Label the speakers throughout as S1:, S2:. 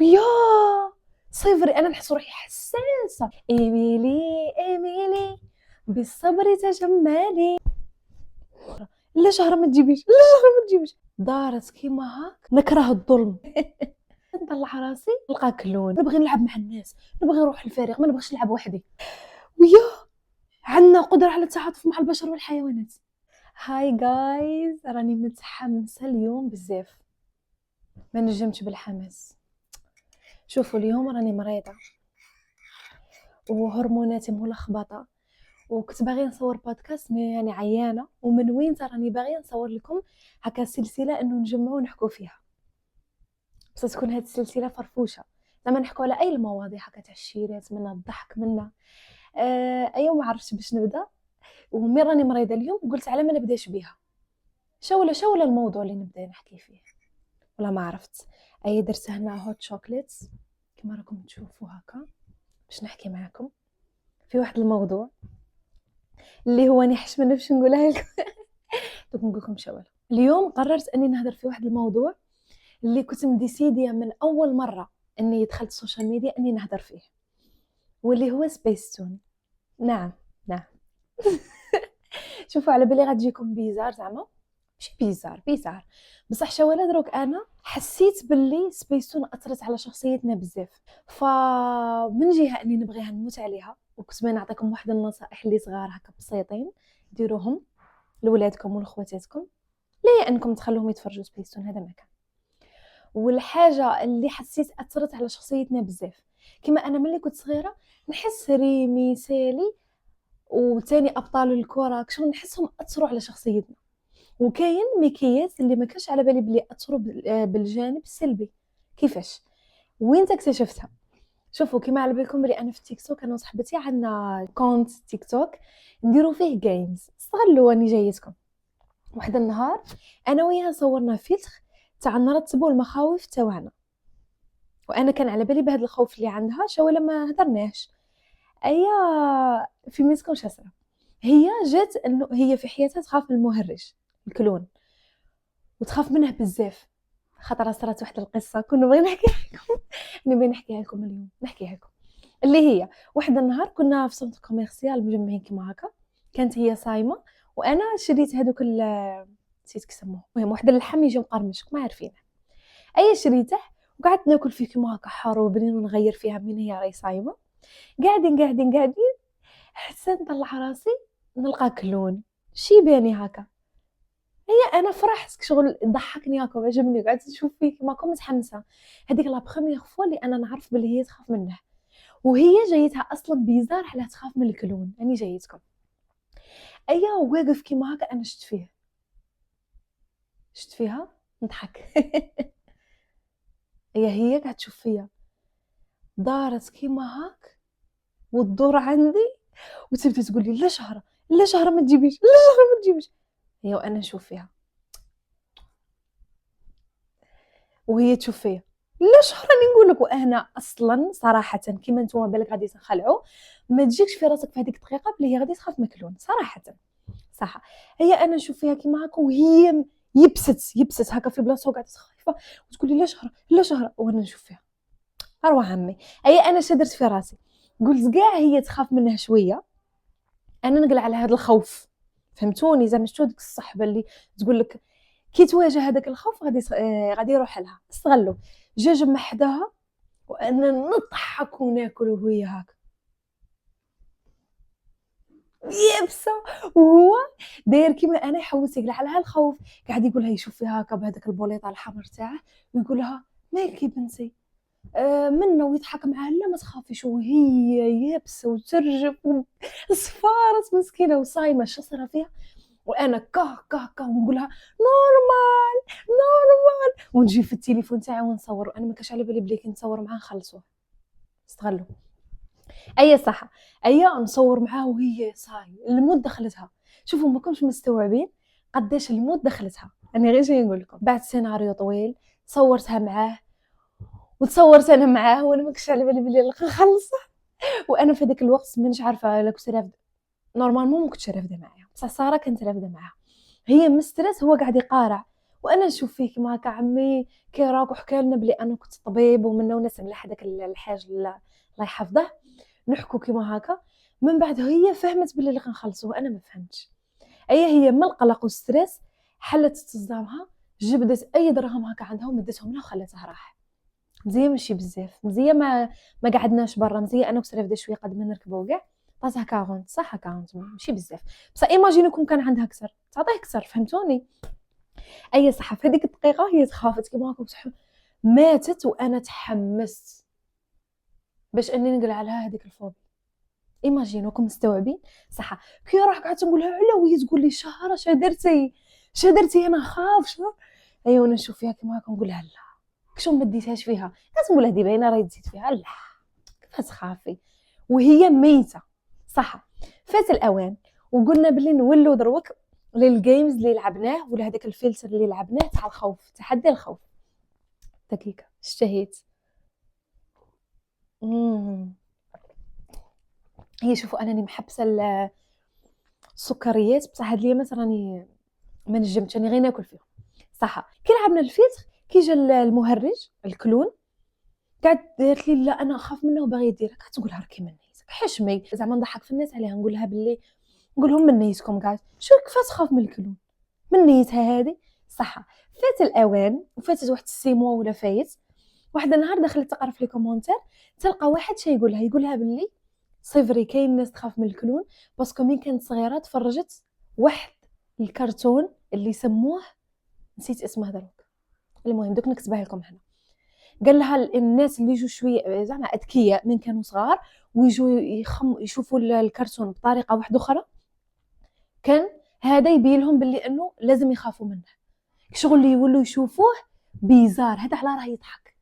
S1: ويا صفري انا نحس روحي حساسه. ايميلي ايميلي بالصبر تجملي. لا شهر ما تجيبيش، لا شهر ما تجيبيش. دارت كيما هاك نكره الظلم. نطلع راسي نلقى كلون، نبغي نلعب مع الناس، نبغي نروح الفريق، ما نبغيش نلعب وحدي. ويا عندنا قدره على التعاطف مع البشر والحيوانات. هاي جايز، راني متحمسه اليوم بزاف، ما نجمتش بالحماس. شوفوا اليوم راني مريضه وهرموناتي ملخبطه، وكنت باغيه نصور بودكاست مي يعني عيانه، ومن وين راني باغيه نصور لكم هكا سلسله انه نجمعوا نحكوا فيها، بس تكون هاد السلسله فرفوشه، زعما نحكوا على اي المواضيع هكا تاع الشيرات منا الضحك منا. ايوه ما عرفتش باش نبدا، ومي راني مريضه اليوم قلت على ما نبداش بها. شو ولا الموضوع اللي نبدا نحكي فيه، ولا ما عرفت. اي درت هنا هوت شوكليتس كما راكم تشوفوا هكا باش نحكي معكم في واحد الموضوع اللي هو نحش منه باش نقولها لكم. دوك نقول لكم شوال. اليوم قررت اني نهضر في واحد الموضوع اللي كنت مديسيديه من اول مره اني دخلت السوشيال ميديا اني نهضر فيه، واللي هو سبيستون. نعم نعم. شوفوا على بالي غتجيكم بيزار، زعما ماشي بيزار بصح شوالا دروك انا حسيت باللي سبيستون اثرت على شخصيتنا بزاف، فمن جهه اني نبغيها نموت عليها، وكنت بغي نعطيكم واحد النصائح اللي صغار هكا بسيطين ديروهم لولادكم ولخواتاتكم، لا انكم تخلوهم يتفرجوا سبيستون، هذا ما كان. والحاجه اللي حسيت اثرت على شخصيتنا بزاف، كما انا ملي كنت صغيره نحس ريمي سالي وثاني ابطال الكره كشغل نحسهم اثروا على شخصيتنا، وكاين مكياس اللي ما كانش على بالي بلي اثروا بالجانب السلبي. كيفاش؟ وين اكتشفتها؟ شوفوا كما على بالكم بلي انا في تيك توك انا وصاحبتي عندنا كونت تيك توك نديروا فيه جيمز، استغلوا اني جايتكم. واحد النهار انا وياها صورنا فيلتر تاع نرتبوا المخاوف تاعنا، وانا كان على بالي بهذا الخوف اللي عندها شو لما هدرناش. ايا في ميسكم شاسره، هي جات انه هي في حياتها تخاف من المهرج الكلون، وتخاف منه بزاف. خاطر صارت واحد القصه كنا بغينا نحكيها لكم، نبي نحكيها لكم اليوم، نحكيها لكم. اللي هي واحد النهار كنا في سونتر كوميرسيال مجمعين كيما هكا، كانت هي صايمه وانا شريت هذوك نسيت كيسموه، المهم واحد اللحم يجي مقرمش ما عارفينه. اي شريته وقعدت ناكل فيه كيما هكا حار وبنين ونغير فيها من هي راهي صايمه. قاعدين حسيت نطلع راسي نلقى كلون شيباني هكا. هي انا فرحت شغل ضحكني هكا وعجبني، قعدت نشوف فيه كيما كنت متحمسه. هذيك لا بروميير فوا اللي انا نعرف بلي هي تخاف منه، وهي جايتها اصلا بيزار على تخاف من الكلون. يعني جايتكم ايا واقف كيما هكا، انا شفت فيها نضحك. هي قاعده تشوف فيا، دارت كيما هاك وتدور عندي وتبدا تقول لي لا شهره لا شهره ما تجيبيش، لا شهره ما تجيبيش. هي وانا نشوف فيها وهي تشوف فيا لا شهره. راني نقول لك، وانا اصلا صراحه كيما نتوما بالك غادي تنخلعوا، ما تجيكش في راسك في هذيك الدقيقه بلي هي غادي تخاف مكلون صراحه. صح، هي انا نشوف فيها كيما هكا وهي يبست هكا في بلاصه وقاعده خايفه وتقول لي لا شهره لا شهره، وانا نشوف فيها اروح عمي. انا شدرت في راسي قلت كاع هي تخاف منها شويه، انا نقلع على هذا الخوف. فهمتوني؟ زعما شتو ديك الصحبه اللي تقول لك كي تواجه هذاك الخوف غادي يروح لها. استغلوا جا جمع حداها وانا نضحك وناكل وهي هكا يابسه، وهو داير كيما انا يحوس يقلع على الخوف، قاعد يقول لها يشوف فيها هكا بهذاك البوليطه الحمر تاعه ويقول لها مالكي بنتي منه، ويضحك معاها لا ما تخافيش، وهي يابسه وترجف وصفارت مسكينه وصايمه شو صار فيها. وانا كه ونقولها نورمال ونجي في التليفون تاعي ونصور، انا ما كاش على بالي بلي كي نصور معاه نخلصوه. استغلوا صح. نصور معاه وهي صاي المود دخلتها. شوفوا ما كنتش مستوعبين قداش المود دخلتها. انا غير جاي نقول لكم بعد سيناريو طويل صورتها معاه وتصورت انا معاه وانا ما كنتش على بالي بلي نخلصه. وانا في هذاك الوقت مانيش عارفه لا كنت رافده، نورمالمون ما كنتش رافده معايا، بصح ساره كانت رافده معاها. هي مسترس هو قاعد يقارع وانا نشوف فيه كيما هكا عمي كي راك وحكى لنا بلي انا كنت طبيب ومنه وناس ملاح هذاك الحاج الله يحفظه، نحكوا كيما هكا. من بعد هي فهمت بلي اللي كنخلصوه انا ما فهمتش. هي من القلق والستريس حلت تصدامها، جبدت اي دراهم هكا عندها ومدتهم لها وخلتها راح. مزيان ماشي بزاف، مزيان ما قعدناش برا، مزيان انا وسرا بدا شويه قد ما نركبوا كاع طازها 40 صح 40 ماشي بزاف، بصح ايماجينو كون كان عندها اكثر تعطيه اكثر، فهمتوني؟ اي صح في هذيك الدقيقه هي تخافت كيما هكا بصح ماتت، وانا تحمست باش اني نقلع لها هذيك الفوبيا. ايماجينو راكم مستوعبين؟ صح كي راح قعدت نقول لها علاه وهي تقول لي شهره اش درتي انا خاف ايوا انا نشوف فيها كيما هكا نقول لها لا كشو ما ديتهاش فيها، كتقول لها دي باينه راهي تزيد فيها، لا كيفاش تخافي وهي ميته. صح فات الاوان وقلنا بلي نولوا دروك للجيمز اللي لعبناه ولا هذاك الفلتر اللي لعبناه تاع الخوف، تحدي الخوف. دقيقه اشتهيت. هي شوفوا انني محبسه السكريات بصح هاد الايامات راني ما نجمتش راني غير ناكل فيهم. صح كي لعبنا الفلتر كي جا المهرج الكلون قالت لي لا انا اخاف منه وباغي يديرها، قعدت نقول لها راكي من نيتك حشمي زعما نضحك في الناس عليها، نقول لها باللي نقول لهم من نيتكم قاعد شو كيفاش تخاف من الكلون من نيتها هذه. صح فات الاوان وفاتت واحد 6 موا ولا فايت، واحد النهار دخلت تقرا في لي كومونتير تلقى واحد شي يقول لها باللي صفري كاين ناس تخاف من الكلون باسكو مين كانت صغيره تفرجت واحد الكرتون اللي سموه نسيت اسمه دروك، المهم دوك نكتبها لكم هنا. قال لها الناس اللي يجوا شويه زعما اذكياء من كانوا صغار ويجوا يشوفوا الكرتون بطريقه واحده اخرى كان هذا يبين لهم باللي انه لازم يخافوا منه، شغل اللي يولوا يشوفوه بيزار هذا على راه يضحك،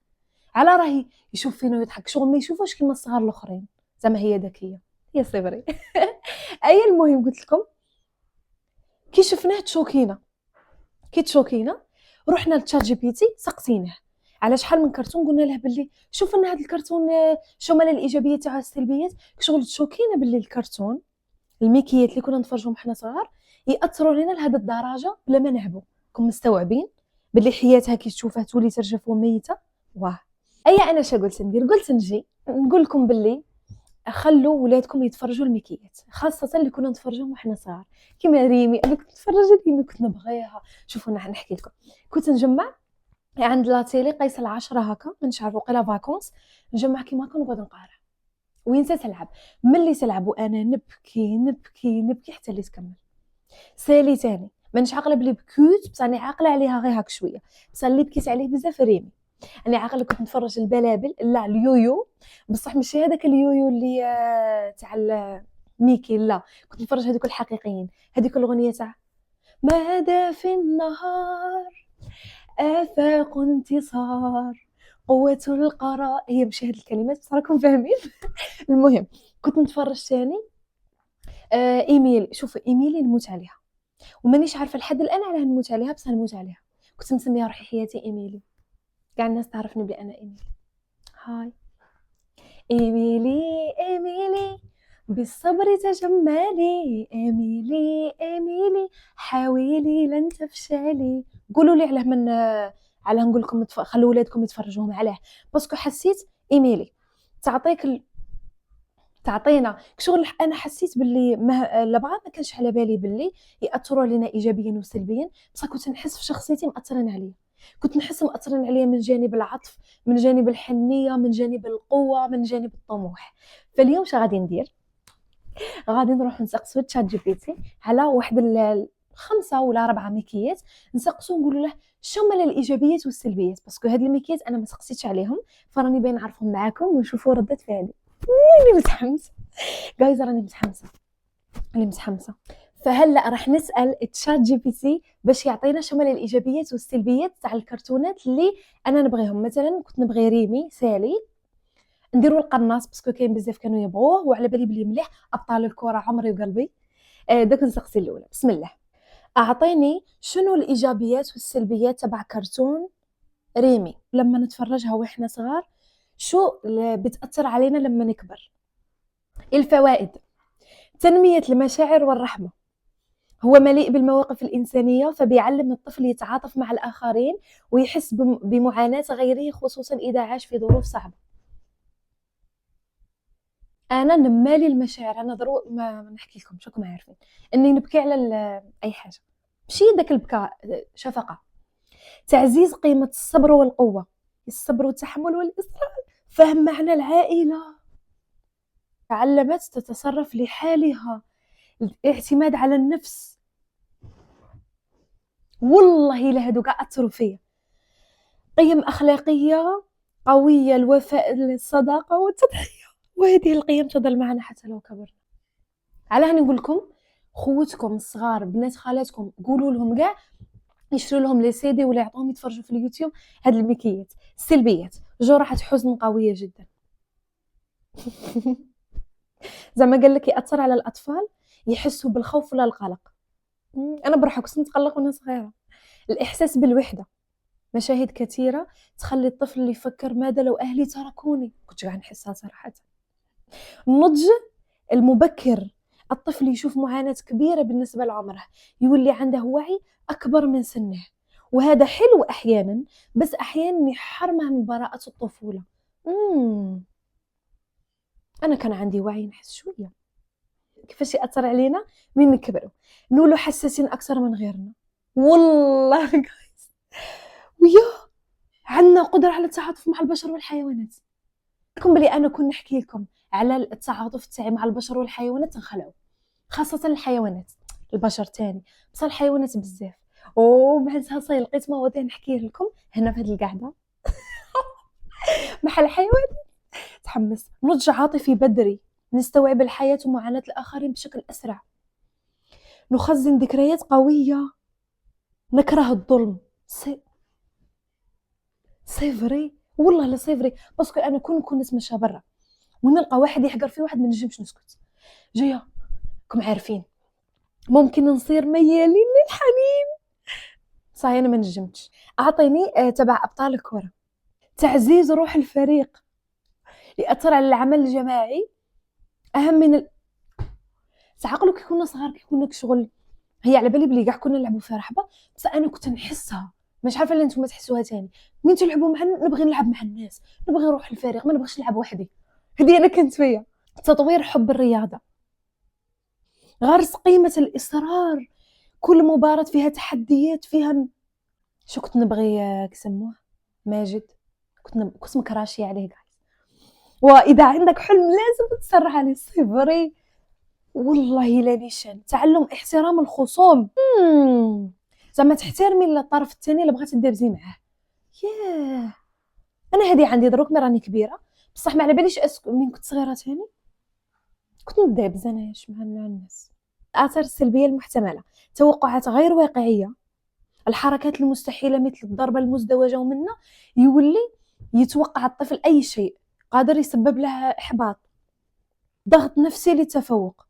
S1: على راه يشوف فينا ويضحك، شغل ما يشوفوش كيما الصغار الاخرين زعما هي ذكيه هي صبري. اي المهم قلت لكم كي شفناه تشوكينا، كي تشوكينا رحنا لتشات جي بي تي سقسيناه على شحال من كرتون، قلنا له باللي شوف لنا هذا الكرتون شو مال الايجابيات تاعو السلبيات، شغل تشوكينا باللي الكرتون الميكيات اللي كنا نتفرجوهم حنا صغار ياثروا علينا لهذه الدرجه بلا ما نعبوا. كم مستوعبين باللي حياتها كي تشوفها تولي ترجف وميته؟ واه انا شا قلت ندير، قلت نجي نقول لكم باللي خلوا ولادكم يتفرجوا الميكيات خاصه اللي كنا نتفرجوهم وحنا صغار كيما ريمي. انا كنت نتفرج ريمي كنت نبغيها. شوفوا نحكي لكم كنت نجمع عند لا تيلي قيس 10 هكا مانيش عارفه وقيله فاكونس نجمع كيما هكا نقعد نقرا وين تلعب. ملي تلعب وانا نبكي نبكي نبكي حتى اللي تكمل. سالي تاني مانيش عاقله بلي بكيت بصح راني عاقله عليها غير هاك شويه، بصح اللي بكيت عليه بزاف ريمي. انا عاقله كنت نتفرج البلابل لا اليويو بصح ماشي هذاك اليويو اللي تاع ميكي، لا كنت نتفرج هذوك الحقيقيين، هذيك الاغنيه تاع ماذا في النهار آفاق انتصار قوة القراء، هي مش هاد الكلمات بس راكم فاهمين. المهم كنت نتفرج ثاني ايميلي. شوفوا ايميلي نموت عليها ومانيش عارفه لحد الان علاه نموت عليها بس نموت عليها. كنت مسميه روحي حياتي ايميلي، كاع الناس تعرفني بلي انا ايميلي. هاي ايميلي ايميلي بالصبر تجملي، ايميلي ايميلي حاولي لن تفشلي. قولوا لي علاه من علاه نقول لكم خلوا ولادكم يتفرجوهم علاه باسكو حسيت ايميلي تعطينا شغل. انا حسيت باللي لبعض ما كانش على بالي باللي ياثروا علينا ايجابيا وسلبيا، بصح كنت نحس في شخصيتي مأثرين عليا، كنت نحس مأثرين عليا من جانب العطف من جانب الحنيه من جانب القوه من جانب الطموح. فاليوم شو غادي ندير؟ غادي نروح نسقسو تشات جي بي تي على واحد 5 ولا 4 ميكيات، نسقسو نقول له شو مال الايجابيات والسلبيات باسكو هاد الميكيات انا ما سقسيتش عليهم فراني باين نعرفهم معاكم ونشوفوا ردة فعلي. راني متحمسه جايز راني متحمسه. فهلا راح نسال تشات جي بي تي باش يعطينا شو مال الايجابيات والسلبيات تاع الكرتونات اللي انا نبغيهم. مثلا كنت نبغي ريمي سالي نديروا القناص باسكو كاين بزاف كانوا يبغوه وعلى بالي بلي مليح ابطال الكره عمري وقلبي. داك نسقسي الاولى بسم الله اعطيني شنو الايجابيات والسلبيات تبع كرتون ريمي لما نتفرجها واحنا صغار شو بتاثر علينا لما نكبر. الفوائد: تنميه المشاعر والرحمه، هو مليء بالمواقف الإنسانية، فبيعلم الطفل يتعاطف مع الآخرين ويحس بمعاناة غيره، خصوصا إذا عاش في ظروف صعبة. أنا نمالي المشاعر، أنا ضروري ما نحكي لكم راكم عارفين إني نبكي على أي حاجة، ماشي داك البكاء، شفقة، تعزيز قيمة الصبر والقوة، الصبر والتحمل والإصرار، فهم معنى العائلة، تعلمت تتصرف لحالها، الاعتماد على النفس. والله إلا هادو كاع أثروا فيا، قيم أخلاقية قوية، الوفاء، الصداقة والتضحية، وهذه القيم تظل معنا حتى لو كبرنا. على هاني نقول لكم خوتكم الصغار، بنات خالاتكم، قولوا لهم كاع يشروا لهم لي سي دي ولا يعطوهم يتفرجوا في اليوتيوب هاد المكيات. السلبيات: جرعة حزن قوية جدا. زعما قال لك يأثر على الأطفال، يحسوا بالخوف ولا القلق. أنا بروحي كنت نتقلق وأنا صغيرة. الإحساس بالوحدة، مشاهد كثيرة تخلي الطفل يفكر ماذا لو أهلي تركوني، كنت قاعد نحسها صراحة. النضج المبكر، الطفل يشوف معاناة كبيرة بالنسبة لعمره، يولي عنده وعي أكبر من سنه، وهذا حلو أحيانا، بس أحيانا يحرمه من براءة الطفولة. أنا كان عندي وعي نحس شوية. كيفاش يأثر علينا من نكبروا؟ نولو حساسين أكثر من غيرنا، والله جايز، ويا عندنا قدرة على التعاطف مع البشر والحيوانات. لكم بلي أنا كون نحكي لكم على التعاطف تاعي مع البشر والحيوانات تنخلعوا، خاصة الحيوانات، البشر تاني، بصح الحيوانات بزاف. وبعدها لقيت مواضيع نحكيه لكم هنا في هذه القعدة مع الحيوان. تحمس. نضج عاطفي بدري، نستوعب الحياة ومعاناة الآخرين بشكل أسرع، نخزن ذكريات قوية، نكره الظلم. سي فري، والله لا سي فري، باسكو انا كون نتمشى برا ونلقى واحد يحقر في واحد ما نجمش نسكت، جايه كم عارفين ممكن نصير ميالين للحنين، صحيح انا ما نجمتش. اعطيني تبع ابطال الكره. تعزيز روح الفريق، يأثر على العمل الجماعي اهم من تعقلوا. كي كنا صغار، كي كنا شغل، هي على بالي بلي كاع كنا نلعبوا في رحبه، بس انا كنت نحسها، مش عارفه اللي انتم تحسوها تاني. من تلعبوا معنا نبغي نلعب مع الناس، نبغي نروح الفريق، ما نبغيش نلعب وحدي. هذه انا كنت فيها. تطوير حب الرياضه، غرس قيمه الاصرار، كل مباراه فيها تحديات، فيها شو كنت نبغي كسموه ماجد، كنت مكراشي عليه قاعد. واذا عندك حلم لازم تتصرح عليه، صفري والله لا نيشان. تعلم احترام الخصوم، زعما تحترمي الطرف الثاني اللي بغات تدابزي معاه. ياه، انا هذه عندي دروك مي راني كبيره، بصح ما على باليش من كنت صغيره ثاني كنت ندابز اناش مع الناس. الاثار السلبيه المحتمله: توقعات غير واقعيه، الحركات المستحيله مثل الضربه المزدوجه، ومنها يولي يتوقع الطفل اي شيء قادر يسبب له احباط، ضغط نفسي للتفوق.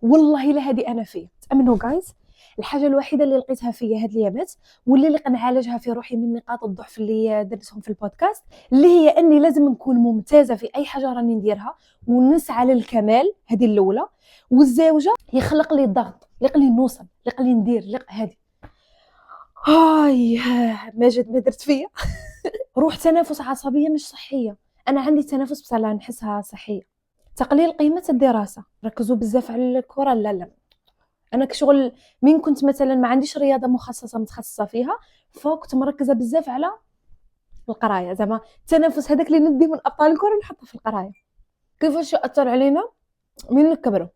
S1: والله الا هذه انا فيه، تامنوا جايز، الحاجه الوحيده اللي لقيتها فيا هاد اليامات واللي اللي نعالجها في روحي من نقاط الضعف اللي درتهم في البودكاست، اللي هي اني لازم نكون ممتازه في اي حاجه راني نديرها ونسعى للكمال، هذه الاولى. والزوجه يخلق لي الضغط، يخلق لي نوصل، يخلق لي ندير هذه. هاي ماجد ما درت فيا. روح تنافس عصبيه مش صحيه. انا عندي تنافس بصح لا نحسها صحيه. تقليل قيمه الدراسه، ركزوا بزاف على الكره، لا انا كشغل من كنت مثلا ما عنديش رياضه متخصصه فيها، فكنت مركزه بزاف على القرايه، زعما التنافس هذاك اللي ندي من ابطال الكره نحطه في القرايه. كيفاش ياثر علينا من نكبروا؟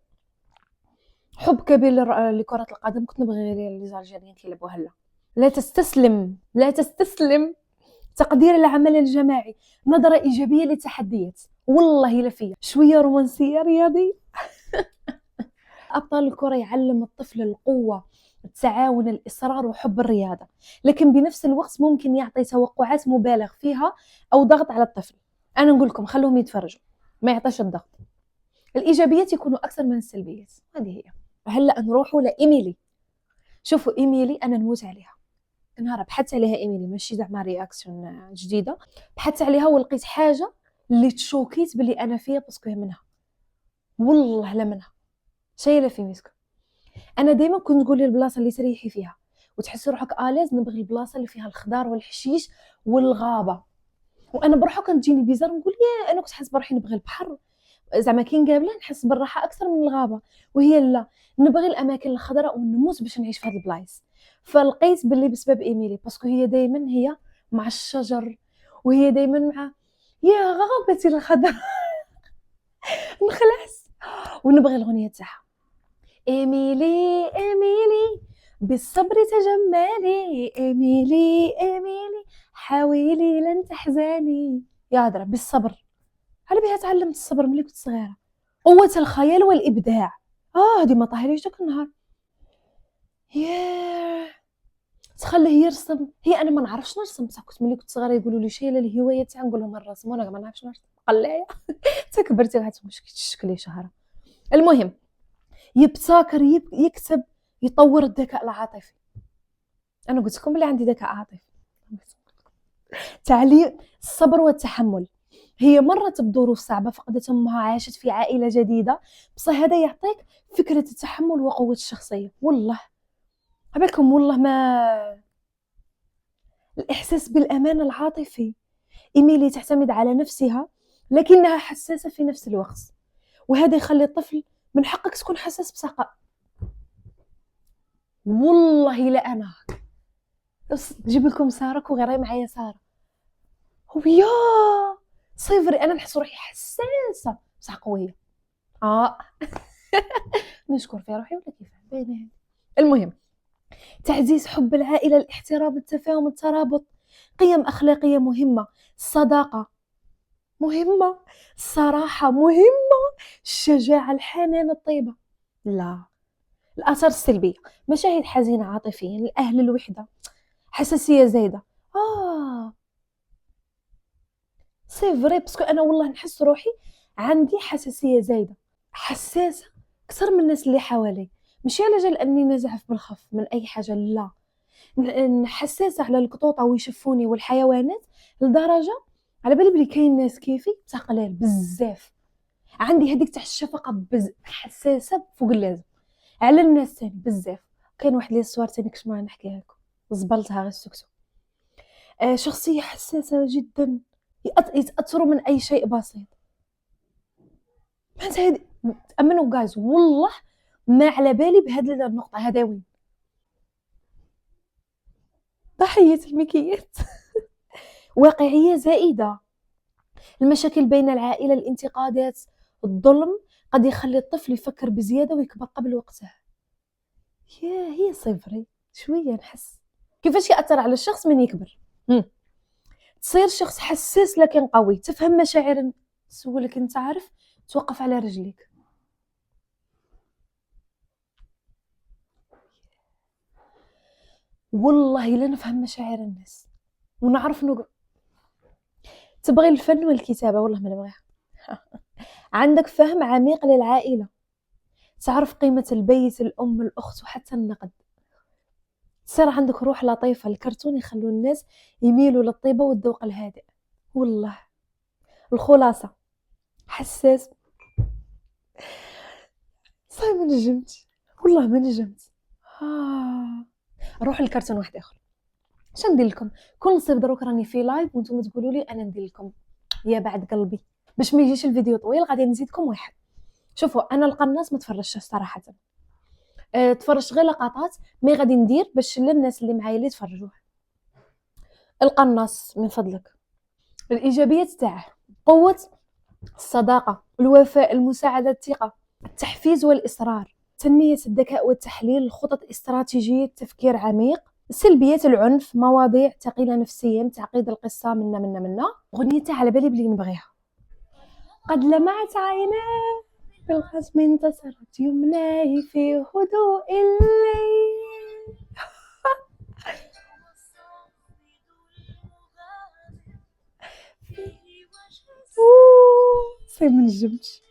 S1: حب كبير لكره القدم، كنت نبغي غير لي زالجيريين كيلعبوا هلا. لا تستسلم، لا تستسلم. تقدير العمل الجماعي، نظره ايجابيه للتحديات. والله لا فيا شويه رومانسيه رياضيه. أبطال الكرة يعلم الطفل القوة، التعاون، الإصرار وحب الرياضة، لكن بنفس الوقت ممكن يعطي توقعات مبالغ فيها أو ضغط على الطفل. أنا نقول لكم خلوهم يتفرجوا، ما يعطيش الضغط. الإيجابيات يكونوا أكثر من السلبيات، هذه هي. هلا نروحوا لإيميلي. شوفوا إيميلي أنا نموت عليها، نهار بحثت عليها إيميلي، ماشي زعما رياكشن جديدة، بحثت عليها ولقيت حاجة اللي تشوكيت باللي أنا فيها، باسكو منها والله لا منها. شايله في مسك. انا دائما كنت نقول لي البلاصه اللي تريحي فيها وتحسي روحك الاز، نبغي البلاصه اللي فيها الخضار والحشيش والغابه. وانا بروحها كانت تجيني بيزار، نقول يا انا كنت حاسه بروحي نبغي البحر زعما كي نقابله نحس بالراحه اكثر من الغابه، وهي لا، نبغي الاماكن الخضراء ونموت باش نعيش في هذه البلايص. فلقيت باللي بسبب ايميلي، باسكو هي دائما هي مع الشجر، وهي دائما مع يا غابتي الخضراء نخلص. ونبغي الاغنيه تاعها ايميلي ايميلي بالصبر تجملي، ايميلي ايميلي حاولي لن تحزني. يا هضره بالصبر، على بها تعلمت الصبر ملي كنت صغيره. قوه الخيال والابداع، هذه ما طاهريش داك النهار. ياه تخليه يرسم. هي انا ما نعرفش نرسم بصح كنت ملي كنت صغيره يقولوا لي شي الهوايه تاع نقول لهم الرسم، وانا ما نعرفش نرسم قلايه حتى كبرتي غاتمشي مش تشكلي شهره. المهم يبتكر يكتب يطور الذكاء العاطفي. انا قلت لكم بلي عندي ذكاء عاطفي. تعليم الصبر والتحمل. هي مرت بظروف صعبه، فقدت امها، عاشت في عائله جديده، بصح هذا يعطيك فكره التحمل وقوه الشخصيه. والله عبالكم والله ما الاحساس بالامان العاطفي. ايميلي تعتمد على نفسها لكنها حساسه في نفس الوقت، وهذا يخلي الطفل من حقك تكون حساس بثقة. والله لا انا نجيب لكم ساره وغيري معايا ساره ويا صفري، انا نحس روحي حساسه بصح قويه. نشكر في روحي ولا كيف باينه. المهم تعزيز حب العائله، الاحترام، التفاهم، الترابط، قيم اخلاقيه مهمه، الصداقه مهمه، الصراحه مهمه، الشجاعه، الحنان، الطيبه. لا الاثار السلبيه، مشاهد حزينه عاطفيا، الاهل، الوحده، حساسيه زايده. سي فري باسكو انا والله نحس روحي عندي حساسيه زايده، حساسه اكثر من الناس اللي حوالي. ماشي على جال اني نزعف بالخف من اي حاجه، لا، حساسه على القطوطه ويشفوني والحيوانات لدرجه على بالي بلي كاين ناس كيفي بصح قلال بزاف. عندي هذيك تاع الشفقه حساسه فوق اللازم على الناس تاني بزاف. كاين واحد لي صور تاني كش ما نحكيها لكم زبلتها غير سكتو. شخصيه حساسه جدا، يتاثروا من اي شيء بسيط. بحال هادي تامنوا جايز والله ما على بالي بهذه النقطه. هذا وين ضحيه المكيات واقعيه زائده. المشاكل بين العائله، الانتقادات، الظلم قد يخلي الطفل يفكر بزياده ويكبر قبل وقته. هي صفري شويه نحس كيفاش ياثر على الشخص من يكبر. تصير شخص حساس لكن قوي، تفهم مشاعر. سولك انت عارف توقف على رجليك. والله لا نفهم مشاعر الناس ونعرف تبغي الفن والكتابة والله ما نبغيها. عندك فهم عميق للعائلة، تعرف قيمة البيت، الأم، الأخت، وحتى النقد. تصير عندك روح لطيفة. الكرتون يخلوا الناس يميلوا للطيبة والذوق الهادئ. والله الخلاصة حساس. صاي ما نجمت والله ما نجمت. نروح للكرتون واحد اخر. اش ندير لكم كل نصيب دروك راني في لايف وانتم تقولوا لي انا ندير لكم يا بعد قلبي باش ما يجيش الفيديو طويل. غادي نزيدكم واحد. شوفوا انا القناص ما تفرجش صراحه، تفرج غير لقطات مي غادي ندير باش للناس اللي معايا اللي تفرجوه. القناص من فضلك الايجابيات تاعه: قوه الصداقه، الوفاء، المساعده، الثقه، التحفيز والاصرار، تنميه الذكاء والتحليل، الخطط الاستراتيجيه، التفكير عميق. السلبيات: العنف، مواضيع ثقيله نفسيا، تعقيد القصه، منا. اغنيتها على بالي بلي نبغيها. قد لمعت عيناه بالخصم انتصرت يمناي في هدوء الليل. صي من الجمش.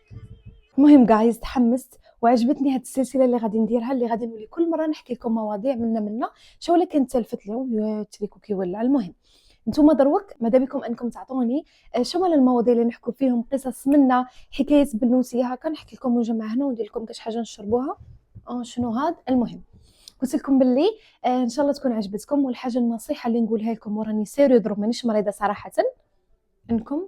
S1: المهم جايز تحمست وعجبتني هاد السلسله اللي غادي نديرها، اللي غادي نولي كل مره نحكي لكم مواضيع منا شو اللي كنت تلفت لهم تريكو كي ولا. المهم نتوما دروك ماذا بكم انكم تعطوني شمل المواضيع اللي نحكوا فيهم، قصص منا، حكايه بنوتيه هكا نحكي لكم مجمع هنا وندير لكم كاش حاجه نشربوها. شنو هاد المهم، قلت لكم باللي ان شاء الله تكون عجبتكم. والحاجه النصيحه اللي نقولها لكم وراني سيريو دروك مانيش مريضه صراحه، انكم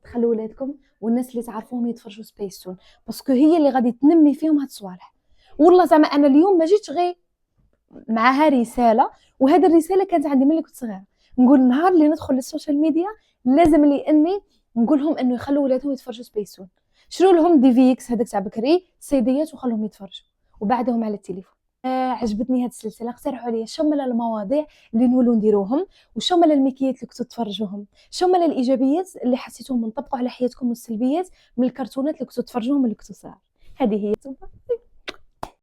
S1: تخلوا ولادكم والناس اللي تعرفوهم يتفرجوا سبيستون، باسكو هي اللي غادي تنمي فيهم هاد الصوالح. والله زعما انا اليوم ما جيتش غير معها رساله، وهذه الرساله كانت عندي ملي كنت صغيره، نقول نهار اللي ندخل للسوشيال ميديا لازم لي اني نقول لهم انه يخلوا ولادهم يتفرجوا سبيسون، شرو لهم دي في اكس هذاك تاع بكري سيديات وخلوهم يتفرجوا وبعدهم على التليفون. عجبتني هذه السلسله، اقترحوا عليا شمل المواضيع اللي نولوا نديروهم، وشمل المكيات اللي كنتوا تفرجوهم، شمل الايجابيات اللي حسيتوهم نطبقوا على حياتكم، والسلبيات من الكرتونات اللي كنتوا تفرجوهم اللي كنتوا صغار. هذه هي.